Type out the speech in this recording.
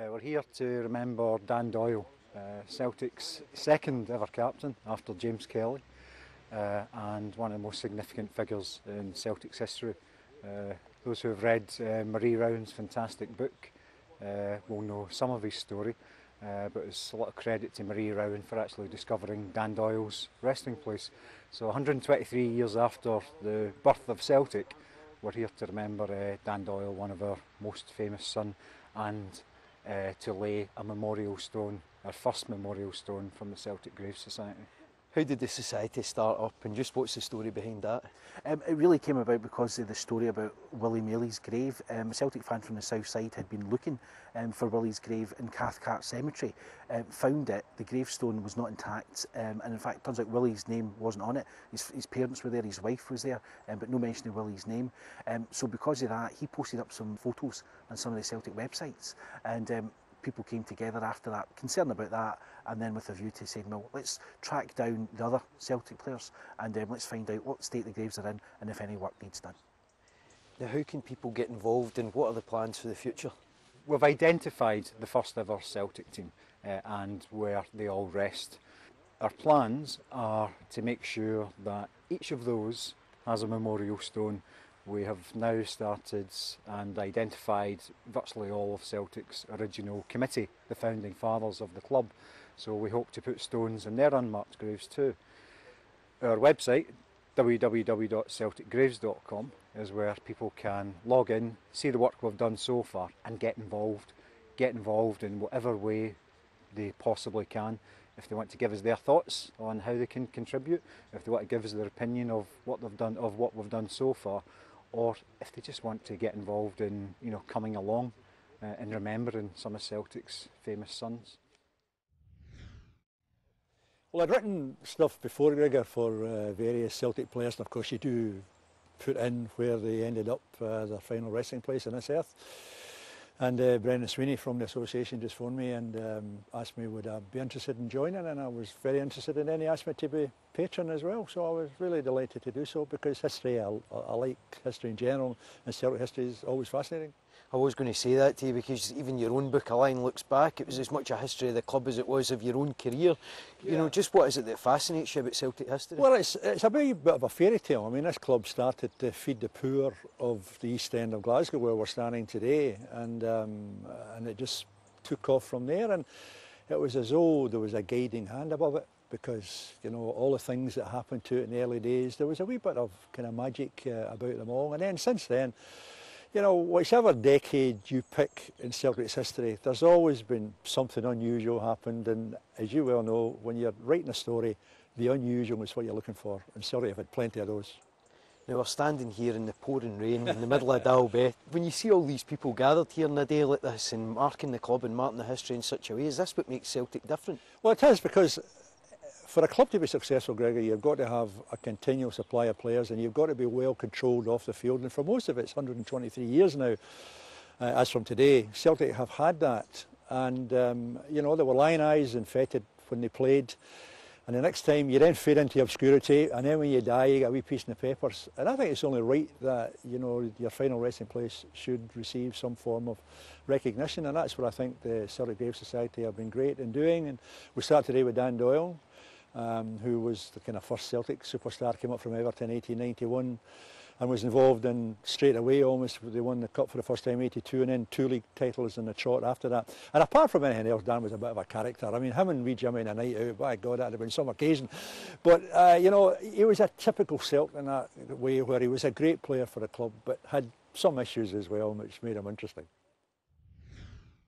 We're here to remember Dan Doyle, Celtic's second ever captain after James Kelly, and one of the most significant figures in Celtic's history. Those who have read Marie Rowan's fantastic book will know some of his story, but it's a lot of credit to Marie Rowan for actually discovering Dan Doyle's resting place. So 123 years after the birth of Celtic, we're here to remember Dan Doyle, one of our most famous son, and to lay a memorial stone, our first memorial stone from the Celtic Graves Society. How did the society start up, and just what's the story behind that? It really came about because of the story about Willie Maley's grave. A Celtic fan from the south side had been looking for Willie's grave in Cathcart Cemetery, found it, the gravestone was not intact, and in fact it turns out Willie's name wasn't on it. His parents were there, his wife was there, but no mention of Willie's name. So because of that, he posted up some photos on some of the Celtic websites, and people came together after that, concerned about that, and then with a view to saying, well, let's track down the other Celtic players and let's find out what state the graves are in and if any work needs done. Now, how can people get involved, and what are the plans for the future? We've identified the first ever Celtic team and where they all rest. Our plans are to make sure that each of those has a memorial stone. We have now started and identified virtually all of Celtic's original committee, the founding fathers of the club. So we hope to put stones in their unmarked graves too. Our website, www.celticgraves.com, is where people can log in, see the work we've done so far and get involved in whatever way they possibly can. If they want to give us their thoughts on how they can contribute, if they want to give us their opinion of what they've done, of what we've done so far, or if they just want to get involved in, coming along and remembering some of Celtic's famous sons. Well, I'd written stuff before, Gregor, for various Celtic players, and of course you do put in where they ended up, their final resting place on this earth. And Brendan Sweeney from the association just phoned me and asked me would I be interested in joining, and I was very interested in it, and he asked me to be patron as well, so I was really delighted to do so, because history, I like history in general, and Celtic history is always fascinating. I was going to say that to you, because even your own book, A Line Looks Back, it was as much a history of the club as it was of your own career. You know, just what is it that fascinates you about Celtic history? Well, it's a bit of a fairy tale. I mean, this club started to feed the poor of the East End of Glasgow, where we're standing today, and it just took off from there, and it was as though there was a guiding hand above it, because, all the things that happened to it in the early days, there was a wee bit of kind of magic about them all, and then since then, whichever decade you pick in Celtic's history, there's always been something unusual happened, and as you well know, when you're writing a story, the unusual is what you're looking for, and Celtic have had plenty of those. Now, we're standing here in the pouring rain in the middle of Dalby. When you see all these people gathered here on a day like this and marking the club and marking the history in such a way, is this what makes Celtic different? Well, it is, because for a club to be successful, Gregor, you've got to have a continual supply of players, and you've got to be well controlled off the field. And for most of it, it's 123 years now, as from today, Celtic have had that. And, they were lionised and feted when they played. And the next time you then fade into obscurity, and then when you die, you get a wee piece in the papers. And I think it's only right that, your final resting place should receive some form of recognition. And that's what I think the Celtic Graves Society have been great in doing. And we start today with Dan Doyle, who was the kind of first Celtic superstar, came up from Everton in 1891 and was involved in straight away almost. They won the cup for the first time, 82, and then 2 league titles in the trot after that. And apart from anything else, Dan was a bit of a character. I mean, him and wee Jimmy in a night out, by God, that'd have been some occasion. But, he was a typical Celtic in that way, where he was a great player for the club, but had some issues as well, which made him interesting.